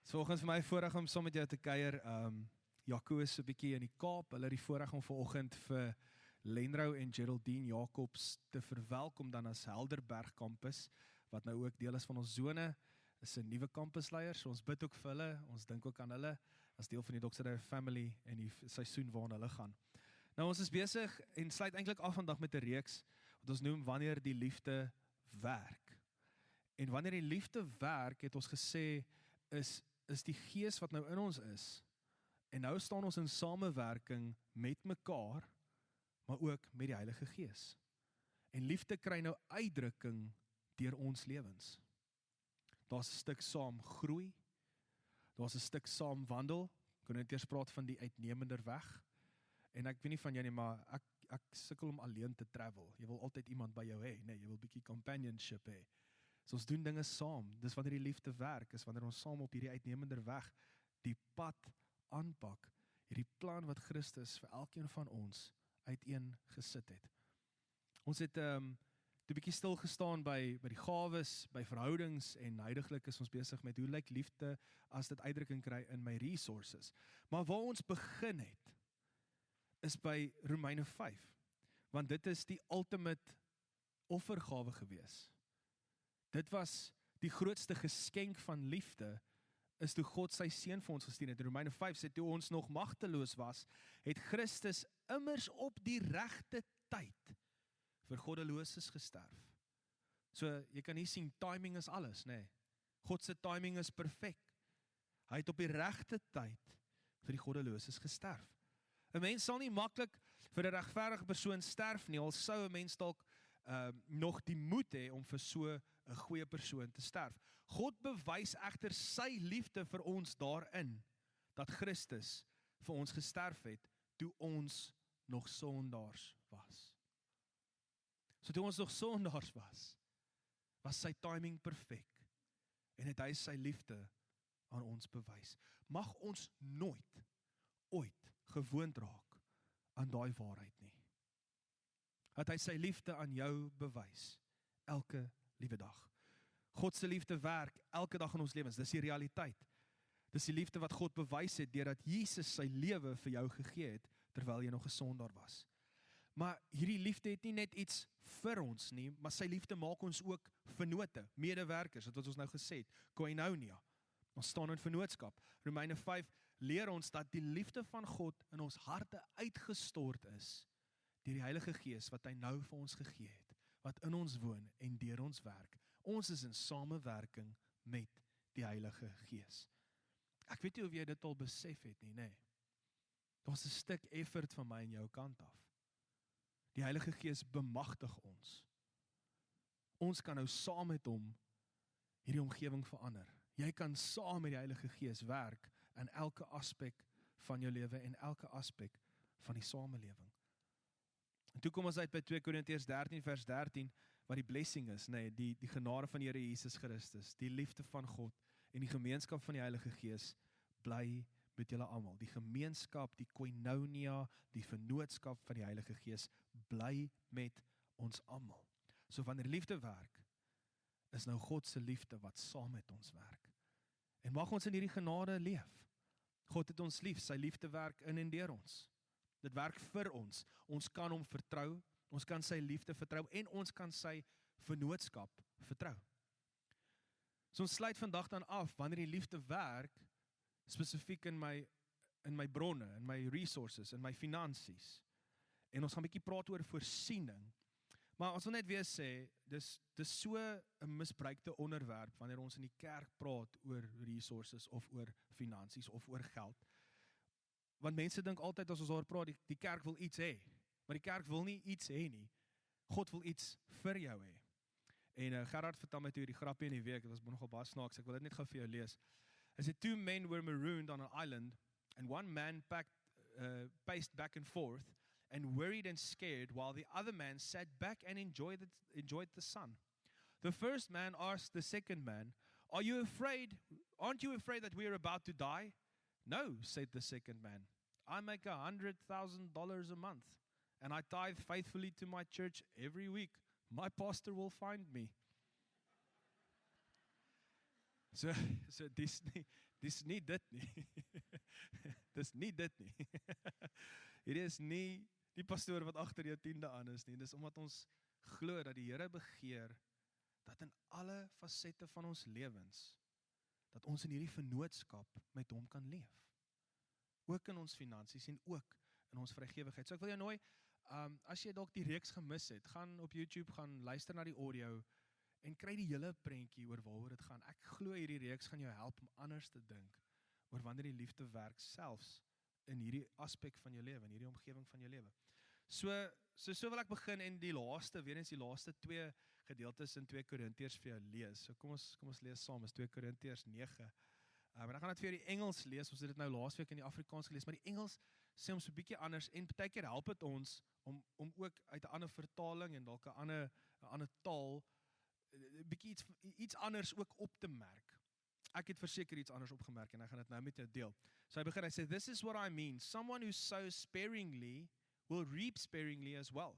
Vanoggend vir my voorreg om saam met jou te kuier. Jaco is 'n bietjie in die Kaap. Hulle het die voorreg om vanoggend vir Lenrou en Geraldine Jacobs te verwelkom dan as Helderberg kampus, wat nou ook deel is van ons zone. Is 'n nuwe kampusleier, so ons bid ook vir hulle. Ons dink ook aan hulle as deel van die Dr. family en die seisoen waarna hulle gaan. Nou ons is besig en sluit eintlik af vandag met 'n reeks wat ons noem Wanneer die liefde werk. En wanneer die liefde werk, het ons gesê is die gees wat nou in ons is. En nou staan ons in samewerking met mekaar, maar ook met die Heilige Gees. En liefde kry nou uitdrukking deur ons lewens. Daar's 'n stuk saam groei, daar's 'n stuk saam wandel. Ek kon net eers praat van die uitnemender weg. En ek weet nie van jou nie, maar ek sukkel om alleen te travel. Jy wil altyd iemand by jou hê, nee, jy wil 'n bietjie companionship hê. So ons doen dinge saam. Dis wanneer die liefde werk, is wanneer ons saam op hierdie uitnemender weg die pad aanpak, hierdie plan wat Christus vir elkeen van ons uiteen gesit het. Ons het 'n bietjie stil gestaan by die gawes, by verhoudings en huidiglik is ons besig met hoe lyk liefde as dit uitdrukking kry in my resources. Maar waar ons begin het, is by Romeine 5, want dit is die ultimate offergawe gewees. Dit was die grootste geskenk van liefde, is toe God sy seun vir ons gestuur het. In Romeine 5 sê, toe ons nog magteloos was, het Christus immers op die regte tyd vir goddeloses gesterf. So, jy kan hier sien, timing is alles, nee. God se timing is perfek. Hy het op die regte tyd vir die goddeloses gesterf. 'n Mens sal nie maklik vir 'n regverdige persoon sterf nie, al sou 'n mens dalk nog die moed hê om vir so 'n goeie persoon te sterf. God bewys egter sy liefde vir ons daarin, dat Christus vir ons gesterf het, toe ons nog sondaars was. So toe ons nog sondaars was sy timing perfek, en het hy sy liefde aan ons bewys. Mag ons nooit, ooit gewoond raak aan daai waarheid nie. Dat hy sy liefde aan jou bewys, elke liewe dag. God se liefde werk elke dag in ons lewens, dis die realiteit. Dis die liefde wat God bewys het, deurdat Jesus sy lewe vir jou gegee het, terwyl jy nog 'n sondaar was. Maar hierdie liefde het nie net iets vir ons nie, maar sy liefde maak ons ook vennote, medewerkers, wat ons nou gesê het, koinonia. Ons staan in vennootskap. Romeine 5 leer ons dat die liefde van God in ons harte uitgestort is, deur die Heilige Gees wat hy nou vir ons gegee het, wat in ons woon en deur ons werk. Ons is in samewerking met die Heilige Gees. Ek weet nie of jy dit al besef het nie, nee. Daar's 'n stuk effort van my en jou kant af. Die Heilige Gees bemagtig ons. Ons kan nou saam met hom hierdie omgewing verander. Jy kan saam met die Heilige Gees werk in elke aspek van jou lewe en elke aspek van die samelewing. En toe kom ons uit by 2 Korintiërs 13 vers 13, wat die blessing is, nee, die genade van die Here Jesus Christus, die liefde van God en die gemeenskap van die Heilige Gees bly met julle almal. Die gemeenskap, die koinonia, die vennootskap van die Heilige Gees bly met ons almal. So wanneer liefde werk, is nou God se liefde wat saam met ons werk. En mag ons in hierdie genade leef. God het ons lief, sy liefde werk in en deur ons. Dit werk vir ons. Ons kan hom vertrou, ons kan sy liefde vertrou en ons kan sy vennootskap vertrou. So ons sluit vandag dan af, wanneer die liefde werk, spesifiek in my bronne, in my resources, in my finansies. En ons gaan 'n bietjie praat oor voorsiening. Maar ons wil net weer sê, dis so 'n misbruikte onderwerp wanneer ons in die kerk praat oor resources of oor finansies of oor geld. Want mense dink altyd as ons oor praat, die kerk wil iets hê, maar die kerk wil nie iets hê nie. God wil iets vir jou hê. En Gerard vertel my toe die grappie in die week, dit was nogal baie snaaks, ek wil dit net gou vir jou lees. Hy sê, 2 men were marooned on an island, and one man paced back and forth, and worried and scared, while the other man sat back and enjoyed the sun. The first man asked the second man, aren't you afraid that we are about to die? No, said the second man. I make $100,000 a month, and I tithe faithfully to my church every week. My pastor will find me. So Dis nie dit nie. Dis nie dit nie. Hierdie is nie die pastoor wat agter jou 10de aan is nie. Dis omdat ons glo dat die Here begeer dat in alle fasette van ons lewens dat ons in hierdie vennootskap met hom kan leef. Ook in ons finansies en ook in ons vrygewigheid. So ek wil jou nooi, as jy dalk die reeks gemis het, gaan op YouTube, gaan luister na die audio en kry die hele prentjie oor waaroor dit gaan. Ek glo hierdie reeks gaan jou help om anders te dink oor wanneer die liefde werk, selfs in hierdie aspek van jou lewe, in hierdie omgewing van jou lewe. So wil ek begin en weer eens die laaste 2 gedeeltes in 2 Korintiërs vir jou lees. So kom ons lees saam, is 2 Korintiërs 9. En dan gaan ek vir jou die Engels lees, ons het dit nou laasweek in die Afrikaans gelees, maar die Engels sê ons 'n bietjie anders, en partykeer help dit ons om ook uit 'n ander vertaling en dalk 'n ander taal, 'n bietjie iets anders ook op te merk. Ek het verseker iets anders opgemerk, en ek gaan dit nou met jou deel. So hy sê, this is what I mean, someone who sows sparingly will reap sparingly as well.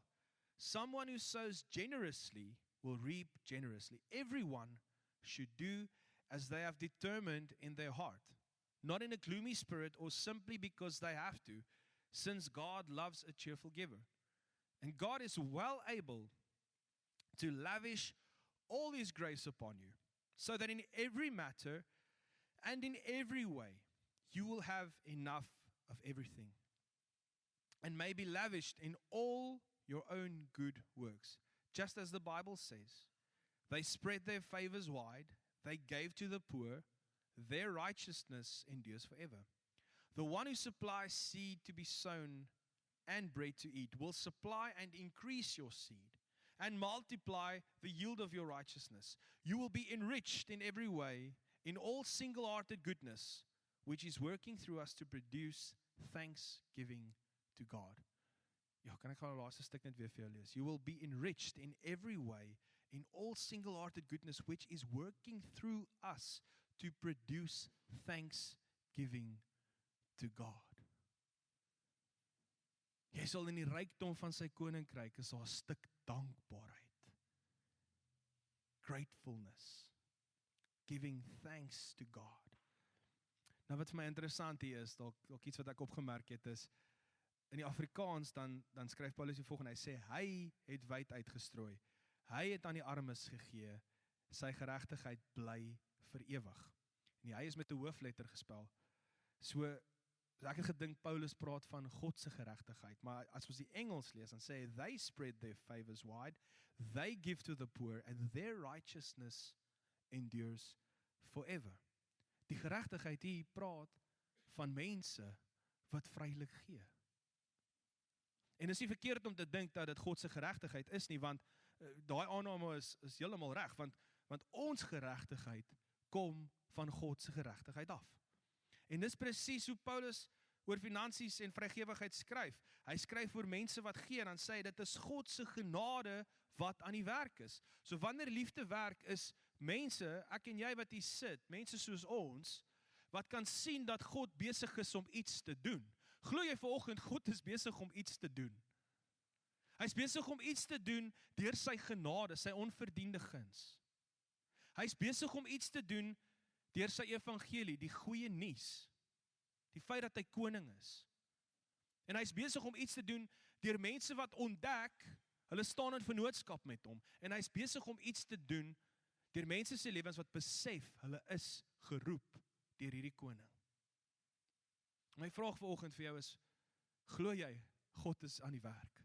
Someone who sows generously will reap generously. Everyone should do as they have determined in their heart, not in a gloomy spirit or simply because they have to, since God loves a cheerful giver. And God is well able to lavish all His grace upon you, so that in every matter and in every way you will have enough of everything, and may be lavished in all your own good works. Just as the Bible says, they spread their favors wide, they gave to the poor, their righteousness endures forever. The one who supplies seed to be sown and bread to eat will supply and increase your seed and multiply the yield of your righteousness. You will be enriched in every way, in all single-hearted goodness, which is working through us to produce thanksgiving to God. Ja, kan ek gou die laaste stuk net weer vir jou lees? You will be enriched in every way, in all single-hearted goodness, which is working through us to produce thanksgiving to God. Jy sal in die rykdom van sy koninkryk is daar 'n stuk dankbaarheid. Gratefulness. Giving thanks to God. Nou wat vir my interessant hier is, dalk iets wat ek opgemerk het is, in die Afrikaans dan skryf Paulus die volgende, hy sê, hy het wyd uitgestrooi, hy het aan die armes gegee, sy geregtigheid bly vir ewig. En hy is met 'n hoofletter gespel. So ek het gedink Paulus praat van God se geregtigheid, maar as ons die Engels lees, dan sê hy, they spread their favors wide, they give to the poor, and their righteousness endures forever. Die geregtigheid hier praat van mense wat vrylik gee. En is nie verkeerd om te dink dat dit God se geregtigheid is nie, want daai aanname is heeltemal reg, want ons geregtigheid kom van God se geregtigheid af. En dis presies hoe Paulus oor finansies en vrygewigheid skryf. Hy skryf oor mense wat gee, en dan sê hy, dit is God se genade wat aan die werk is. So wanneer liefde werk, is mense, ek en jy wat hier sit, mense soos ons, wat kan sien dat God besig is om iets te doen. Glo jy vanoggend, God is besig om iets te doen? Hy is besig om iets te doen deur sy genade, sy onverdiende guns. Hy is besig om iets te doen deur sy evangelie, die goeie nuus, die feit dat hy koning is. En hy is besig om iets te doen deur mense wat ontdek, hulle staan in vennootskap met hom, en hy is besig om iets te doen deur mense se lewens wat besef, hulle is geroep deur hierdie koning. My vraag vanoggend vir jou is, glo jy, God is aan die werk?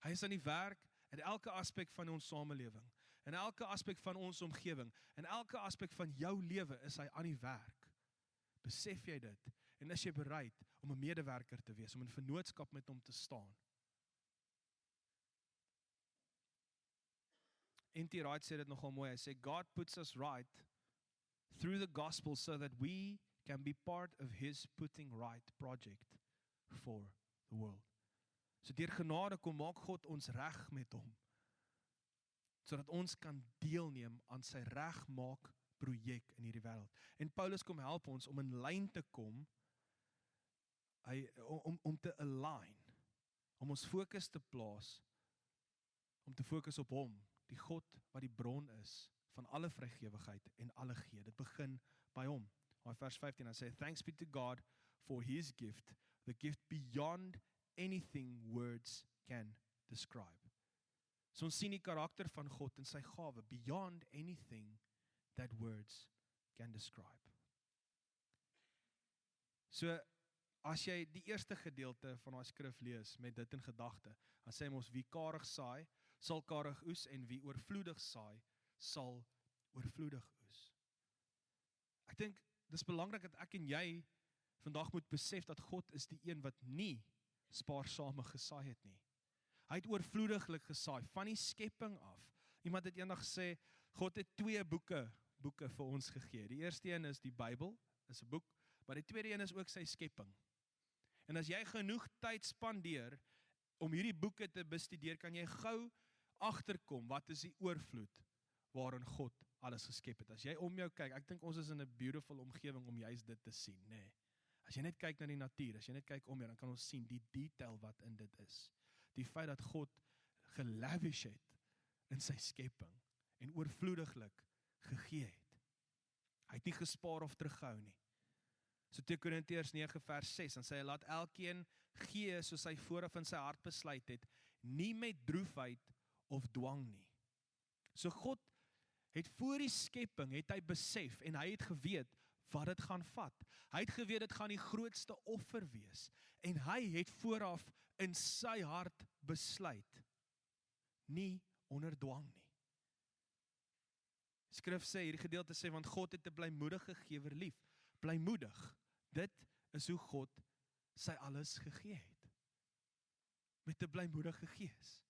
Hy is aan die werk in elke aspek van ons samelewing, in elke aspek van ons omgewing, in elke aspek van jou lewe is hy aan die werk. Besef jy dit? En is jy bereid om 'n medewerker te wees, om in vennootskap met hom te staan? N.T. Wright sê dit nogal mooi, hy sê, God puts us right through the gospel so that we can be part of his putting right project for the world. So deur genade kom maak God ons reg met hom, sodat ons kan deelneem aan sy regmaak projek in hierdie wêreld. En Paulus kom help ons om in lyn te kom, om te align, om ons fokus te plaas, om te fokus op hom, die God wat die bron is van alle vrygewigheid en alle gee. Dit begin by hom. In vers 15, hy sê, thanks be to God for his gift, the gift beyond anything words can describe. So ons sien die karakter van God en sy gawe, beyond anything that words can describe. So, as jy die eerste gedeelte van daai skrif lees met dit in gedagte, dan sê ons wie karig saai, sal karig oes en wie oorvloedig saai, sal oorvloedig oes. Ek dink dis belangrik dat ek en jy vandag moet besef dat God is die een wat nie spaarsame gesaai het nie. Hy het oorvloediglik gesaai van die skepping af. Iemand het eendag gesê God het 2 boeke vir ons gegee. Die eerste een is die Bybel, is 'n boek, maar die tweede een is ook sy skepping. En as jy genoeg tyd spandeer om hierdie boeke te bestudeer, kan jy gou agterkom wat is die oorvloed waarin God alles geskep het. As jy om jou kyk, ek dink ons is in 'n beautiful omgewing om juist dit te sien, nê. Nee. As jy net kyk na die natuur, as jy net kyk om jou, dan kan ons sien die detail wat in dit is. Die feit dat God gelavish het in sy skepping en oorvloediglik gegee het. Hy het nie gespaar of teruggehou nie. So 2 Korintiërs 9 vers 6, dan sê hy, laat elkeen gee soos hy vooraf in sy hart besluit het, nie met droefheid of dwang nie. So God het voor die skepping, het hy besef en hy het geweet wat dit gaan vat. Hy het geweet dit gaan die grootste offer wees en hy het vooraf in sy hart besluit, nie onder dwang nie. Skrif sê, hierdie gedeelte sê, want God het 'n blymoedige gewer lief. Blymoedig, dit is hoe God sy alles gegee het. Met 'n blymoedige gees.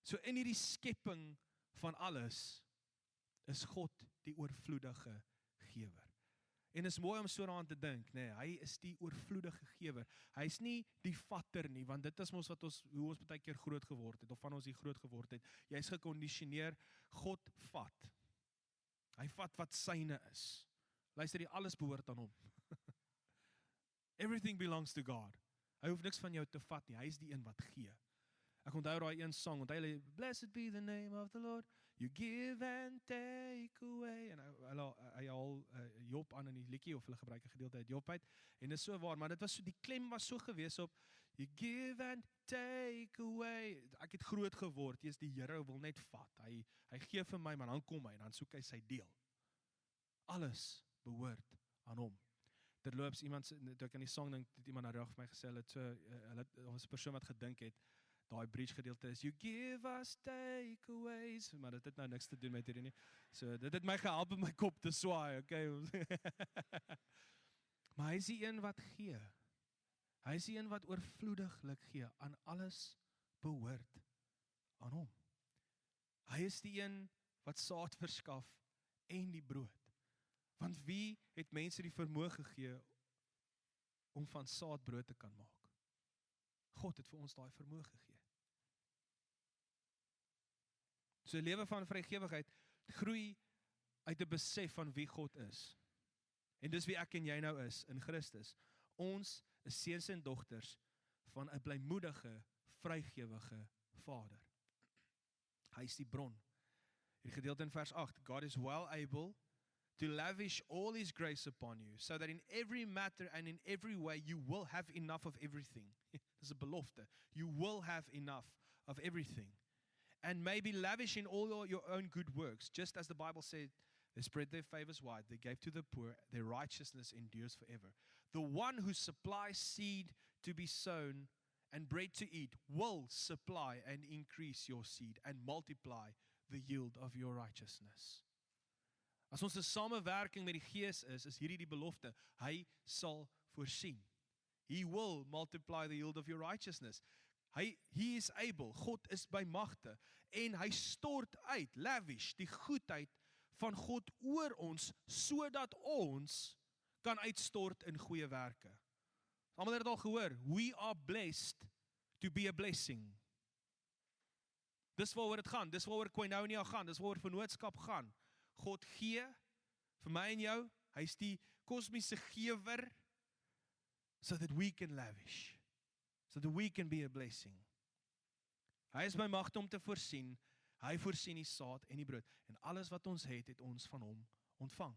So in hierdie skepping van alles, is God die oorvloedige gewer. En is mooi om so daaraan te dink, nee, hy is die oorvloedige gewer. Hy is nie die vatter nie, want dit is mos wat hoe ons baie keer groot geword het, of van ons hier groot geword het. Jy is gekondisioneer, God vat. Hy vat wat syne is. Luister, die alles behoort aan hom. Everything belongs to God. Hy hoef niks van jou te vat nie, hy is die een wat gee. Ek onthou daai een song, onthou jy, blessed be the name of the Lord, you give and take away, en hy haal Job aan in die liedjie, of hulle gebruik 'n gedeelte uit Job uit, en dit is so waar, maar dit was so, die klem was so gewees op, you give and take away, ek het groot geword, jy is die Here wil net vat, hy gee vir my, maar dan kom hy, en dan soek hy sy deel. Alles behoort aan hom. Terloops, toe ek aan die song dink, het iemand na rug vir my gesê, daar was 'n persoon wat gedink het, daai bridge gedeelte is, you give us takeaways, maar dit het nou niks te doen met hierdie nie. So, dit het my gehelp om my kop te swaai, okay? Maar hy is die een wat gee. Hy is die een wat oorvloediglik gee, aan alles behoort aan hom. Hy is die een wat saad verskaf en die brood. Want wie het mense die vermoë gegee om van saad brood te kan maak? God het vir ons daai vermoë gegee. So 'n lewe van vrygewigheid groei uit 'n besef van wie God is. En dis wie ek en jy nou is in Christus. Ons is seuns en dogters van 'n blymoedige, vrygewige Vader. Hy is die bron. Hier gedeelte in vers 8, God is well able to lavish all his grace upon you, so that in every matter and in every way you will have enough of everything. Dis 'n belofte. You will have enough of everything. And maybe lavish in all your own good works, just as the Bible said, they spread their favors wide, they gave to the poor, their righteousness endures forever. The one who supplies seed to be sown and bread to eat will supply and increase your seed and multiply the yield of your righteousness. As ons 'n samewerking met die Gees is hierdie die belofte. Hy sal voorsien. He will multiply the yield of your righteousness. He is able, God is by magte, en hy stort uit, lavish, die goedheid van God oor ons, sodat ons kan uitstort in goeie werke. Almal het dit al gehoor, we are blessed to be a blessing. Dis waaroor dit gaan, dis waaroor koinonia gaan, dis waaroor vennootskap gaan. God gee vir my en jou, hy is die kosmiese gewer, so that we can lavish, so that we can be a blessing. Hy is by magte om te voorsien, Hy voorsien die saad en die brood. En alles wat ons het ons van hom ontvang.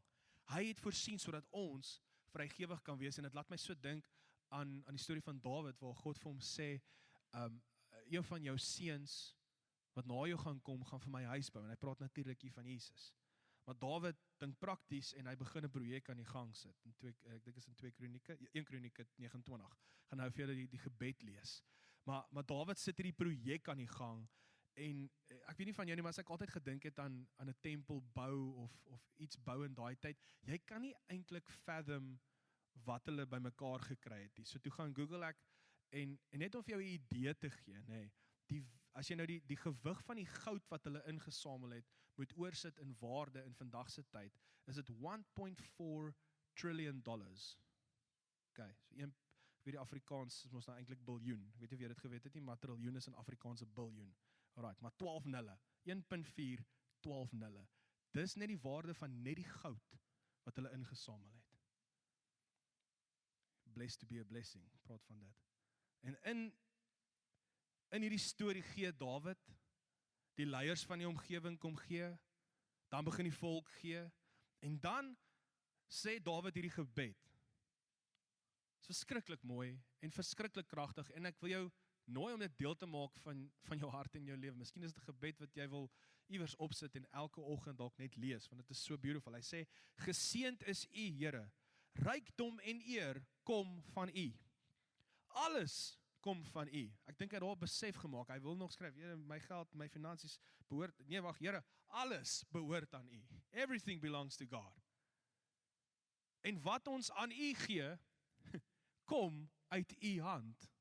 Hy het voorsien sodat ons vrygewig kan wees. En dit laat my so dink aan die storie van Dawid, waar God vir hom sê, een van jou seuns wat na jou gaan kom, gaan vir my huis bou. En hy praat natuurlik hier van Jesus. Maar Dawid dink prakties en hy begin 'n projek aan die gang sit. Ek dink is in 1 Kronieke 29. Gaan nou vir julle die gebed lees. Maar Dawid sit hierdie projek aan die gang. En ek weet nie van jou nie, maar as ek altyd gedink het aan 'n tempel bou of iets bou in daai tyd, jy kan nie eintlik fathom wat hulle bymekaar gekry het nie. So toe gaan Google ek en net om vir jou 'n idee te gee, nê. As jy nou die gewig van die goud wat hulle ingesamel het, moet oorsit in waarde in vandag se tyd, is dit $1.4 trillion. Okay, so ek weet die Afrikaans is mos nou eintlik biljoen. Ek weet nie of jy dit geweet het nie, maar triljoen is in Afrikaans 'n biljoen. Alright, maar 12 nulle, 1.4, 12 nulle. Dis net die waarde van net die goud wat hulle ingesamel het. Blessed to be a blessing, praat van dit. En in hierdie storie gee Dawid, die leiers van die omgewing kom gee, dan begin die volk gee, en dan sê Dawid hierdie gebed. Dit is verskriklik mooi en verskriklik kragtig, en ek wil jou nooi om dit deel te maak van jou hart en jou lewe. Miskien is dit 'n gebed wat jy wil iewers opsit en elke oggend dalk net lees, want dit is so beautiful. Hy sê, geseënd is U, Here, rykdom en eer kom van U. Alles kom van U. Ek dink hy het daar besef gemaak. Hy wil nog skryf, Here, my geld, my finansies behoort, nee wag, Here, alles behoort aan U. Everything belongs to God. En wat ons aan U gee, kom uit U hand.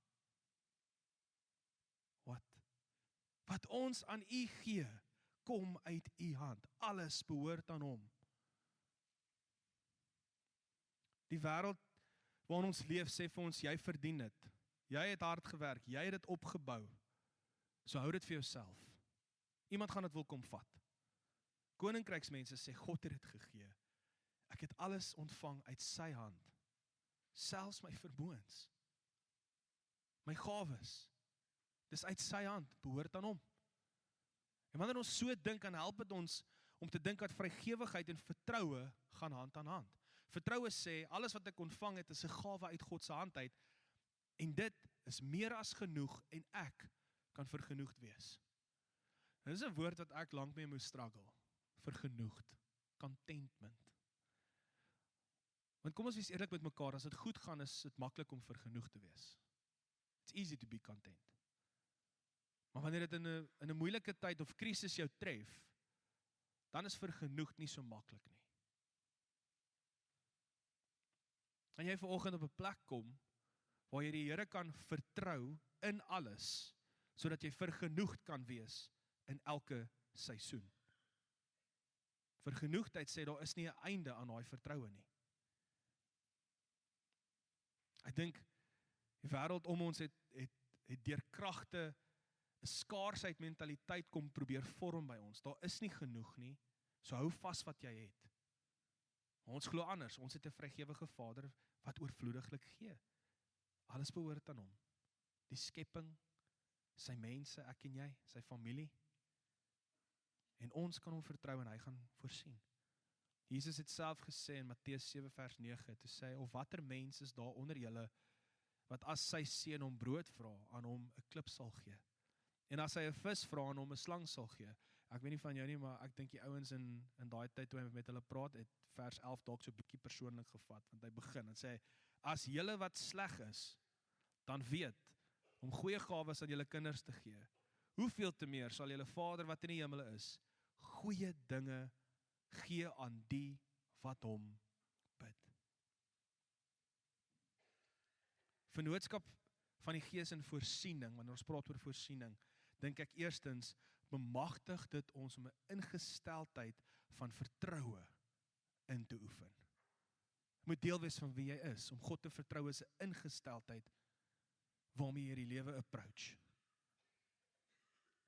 Wat ons aan U gee, kom uit U hand. Alles behoort aan Hom. Die wêreld waarin ons leef sê vir ons, jy verdien dit. Jy het hard gewerk, jy het dit opgebou. So hou dit vir jouself. Iemand gaan dit wil kom vat. Koninkryksmense sê, God het dit gegee. Ek het alles ontvang uit sy hand. Selfs my vermoëns. My gawes. Dis uit sy hand, behoort aan hom. En wanneer ons so dink, dan help dit ons om te dink dat vrygewigheid en vertroue gaan hand aan hand. Vertroue sê, alles wat ek ontvang het, is 'n gawe uit God se hand uit, en dit is meer as genoeg, en ek kan vergenoegd wees. En dis 'n woord wat ek lank mee moes struggle. Vergenoegd. Contentment. Want kom ons wees eerlik met mekaar, as dit goed gaan, is dit maklik om vergenoegd te wees. It's easy to be content. Maar wanneer dit in 'n moeilike tyd of krisis jou tref, dan is vergenoegd nie so maklik nie. En jy vanoggend op 'n plek kom, waar jy die Here kan vertrou in alles, sodat jy vergenoegd kan wees in elke seisoen. Vergenoegdheid sê, daar is nie 'n einde aan daai vertroue nie. Ek dink, die wêreld om ons het deur kragte 'n skaarsheid mentaliteit kom probeer vorm by ons. Daar is nie genoeg nie, so hou vas wat jy het. Ons glo anders, ons het 'n vrygewige Vader wat oorvloediglik gee. Alles behoort aan hom. Die skepping, sy mense, ek en jy, sy familie. En ons kan hom vertrou en hy gaan voorsien. Jesus het self gesê in Matteus 7 vers 9, toe sê hy, of watter mens is daar onder julle, wat as sy seun hom brood vra, aan hom 'n klip sal gee. En as hy 'n vis vra, aan hom 'n slang sal gee. Ek weet nie van jou nie, maar ek dink die ouens in daai tyd toe hy met hulle praat, het vers 11 dalk so 'n bietjie persoonlik gevat, want hy begin en sê, as julle wat sleg is, dan weet, om goeie gawes aan julle kinders te gee, hoeveel te meer sal julle Vader wat in die hemele is, goeie dinge gee aan die wat hom bid. Vennootskap van die Gees in voorsiening, wanneer ons praat oor voorsiening, dink ek eerstens, bemagtig dit ons om 'n ingesteldheid van vertroue in te oefen. Dit moet deel wees van wie jy is. Om God te vertrou is 'n ingesteldheid waarmee jy die lewe approach.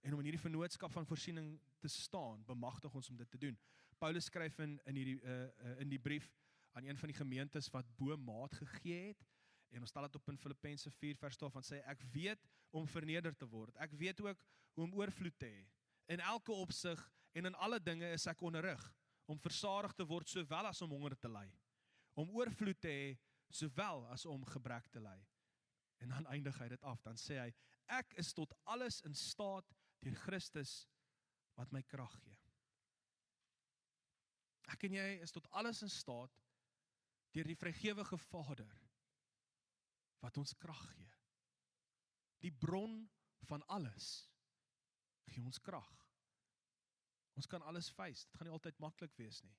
En om in hierdie vennootskap van voorsiening te staan, bemagtig ons om dit te doen. Paulus skryf in die brief aan een van die gemeentes wat bo maat gegee het, en ons stel dit op in Filippense 4 vers 12, want sê, ek weet om verneder te word, ek weet ook hoe om oorvloed te hê, In elke opsig en in alle dinge is ek onderrig, om versadig te word sowel as om honger te ly, om oorvloed te hê sowel as om gebrek te ly. En dan eindig hy dit af, dan sê hy, ek is tot alles in staat deur Christus wat my krag gee. Ek en jy is tot alles in staat deur die vrygewige Vader wat ons krag gee. Die bron van alles gee ons krag. Ons kan alles face, dit gaan nie altyd maklik wees nie.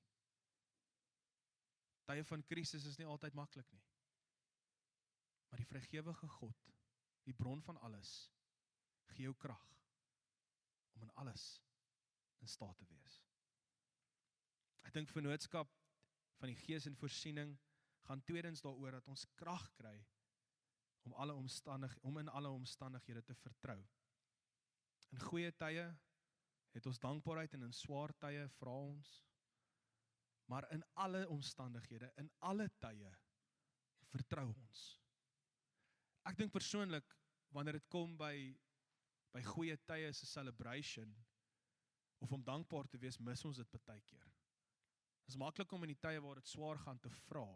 Tye van krisis is nie altyd maklik nie. Maar die vrygewige God, die bron van alles, gee jou krag om in alles in staat te wees. Ek dink vennootskap van die Gees en voorsiening gaan tweedens daaroor dat ons krag kry om in alle omstandighede te vertrou. In goeie tye het ons dankbaarheid en in swaar tye vra ons, maar in alle omstandighede, in alle tye vertrou ons. Ek dink persoonlik, wanneer dit kom by goeie tye is 'n celebration, of om dankbaar te wees, mis ons dit partykeer. Dit is maklik om in die tye waar dit swaar gaan te vra,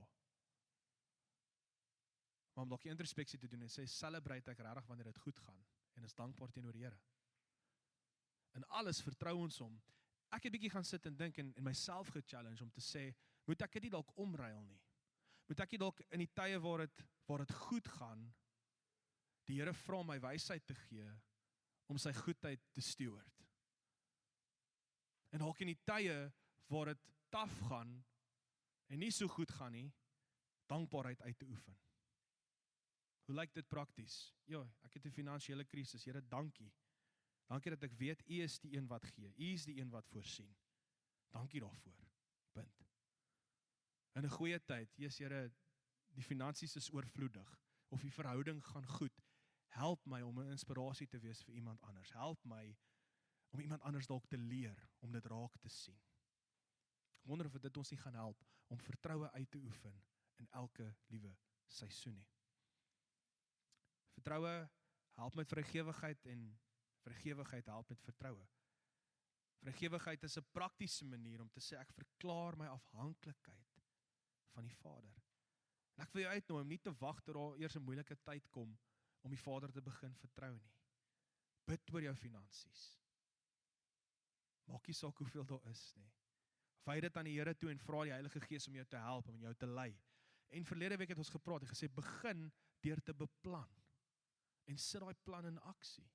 maar om dalk die introspeksie te doen en sê, celebrate ek regtig wanneer dit goed gaan, en is dankbaar teenoor die Here. In alles vertrou ons hom. Ek het bietjie gaan sit en dink en myself ge-challenge om te sê, moet ek dit nie dalk omruil nie? Moet ek nie dalk in die tye waar dit goed gaan, die Here vra my wysheid te gee, om sy goedheid te steward. En dalk in die tye waar dit taaf gaan, en nie so goed gaan nie, dankbaarheid uit te oefen. Hoe lyk dit prakties? Ja, ek het 'n finansiële krisis, Here, dankie. Dankie dat ek weet, U is die een wat gee, U is die een wat voorsien. Dankie daarvoor, punt. In 'n goeie tyd, Jesus Here, die finansies is oorvloedig, of die verhouding gaan goed, help my om 'n inspirasie te wees vir iemand anders, help my om iemand anders dalk te leer, om dit raak te sien. Ek wonder of dit ons nie gaan help, om vertroue uit te oefen, in elke liewe seisoen nie. Vertroue help met vrygewigheid en vrygewigheid help met vertroue. Vrygewigheid is 'n praktiese manier om te sê ek verklaar my afhanklikheid van die Vader. En ek wil jou uitnooi om nie te wag tot daar eers 'n moeilike tyd kom om die Vader te begin vertrou nie. Bid oor jou finansies. Maak nie saak hoeveel daar is nie. Wy dit aan die Here toe en vra die Heilige Gees om jou te help, om jou te lei. En verlede week het ons gepraat en gesê begin deur te beplan en sit daai plan in aksie.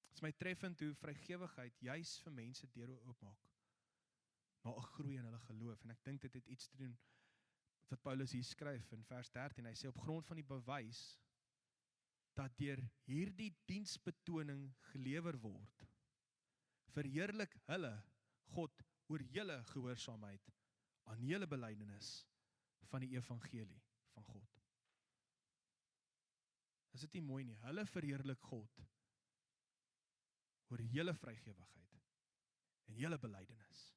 Dit is my treffend hoe vrygewigheid juis vir mense deure oopmaak na 'n groei in hulle geloof. En ek dink dit het iets te doen wat Paulus hier skryf in vers 13. Hy sê op grond van die bewys dat deur hierdie diensbetoning gelewer word, verheerlik hulle God oor julle gehoorsaamheid aan julle belydenis van die evangelie van God. Is dit nie mooi nie? Hulle verheerlik God oor julle vrygewigheid en julle belydenis.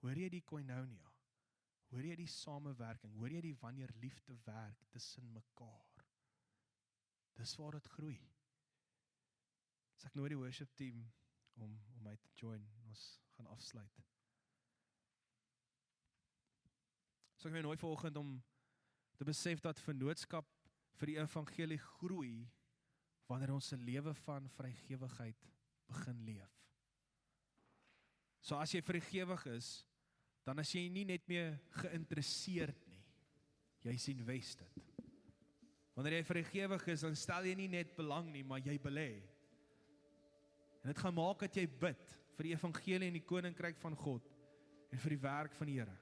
Hoor jy die koinonia? Hoor jy die samewerking? Hoor jy die wanneer liefde werk tussen mekaar? Dis waar dit groei. So ek nooi die worship team om my te join. Ons gaan afsluit. So ek nooi vanoggend om te besef dat vennootskap vir die evangelie groei wanneer ons 'n lewe van vrygewigheid begin leef. So as jy vrygewig is, dan is jy nie net meer geïnteresseerd nie. Jy sien wes dit. Wanneer jy vrygewig is, dan stel jy nie net belang nie, maar jy belê. En dit gaan maak dat jy bid vir die evangelie en die koninkryk van God en vir die werk van die Here.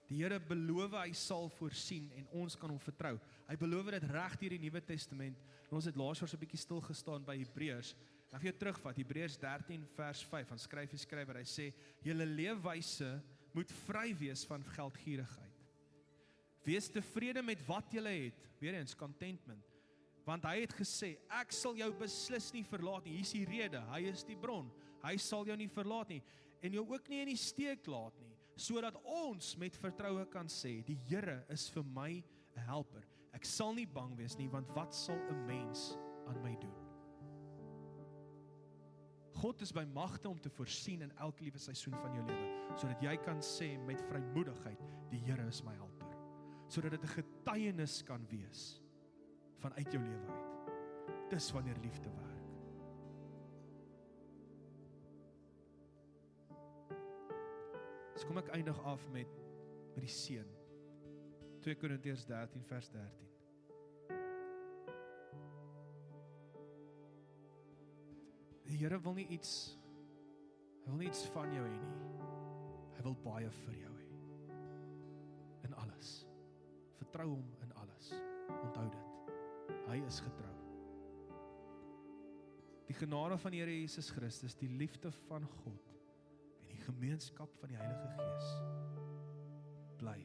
Die Here beloof hy sal voorsien en ons kan hom vertrou. Hy beloof dit reg deur die Nuwe Testament. En ons het laas jaar so 'n bietjie stil gestaan by Hebreërs. Ek wil jou terugvat, Hebreërs 13 vers 5, dan skryf die skrywer, hy sê, julle leefwyse moet vry wees van geldgierigheid. Wees tevrede met wat julle het, weer eens, contentment, want hy het gesê, ek sal jou beslis nie verlaat nie, hier is die rede, hy is die bron, hy sal jou nie verlaat nie, en jou ook nie in die steek laat nie, sodat ons met vertroue kan sê, die Here is vir my 'n helper. Ek sal nie bang wees nie, want wat sal 'n mens aan my doen? God is by magte om te voorsien in elke liewe seisoen van jou lewe, sodat jy kan sê met vrymoedigheid, die Here is my helper. Sodat dit 'n getuienis kan wees vanuit jou lewe uit. Dis wanneer liefde werk. So kom ek eindig af met die seën. 2 Korintiërs 13 vers 13. Die Here wil nie iets van jou hê nie. Hy wil baie vir jou hê. In alles. Vertrou hom in alles. Onthou dit. Hy is getrou. Die genade van die Here Jesus Christus, die liefde van God en die gemeenskap van die Heilige Gees bly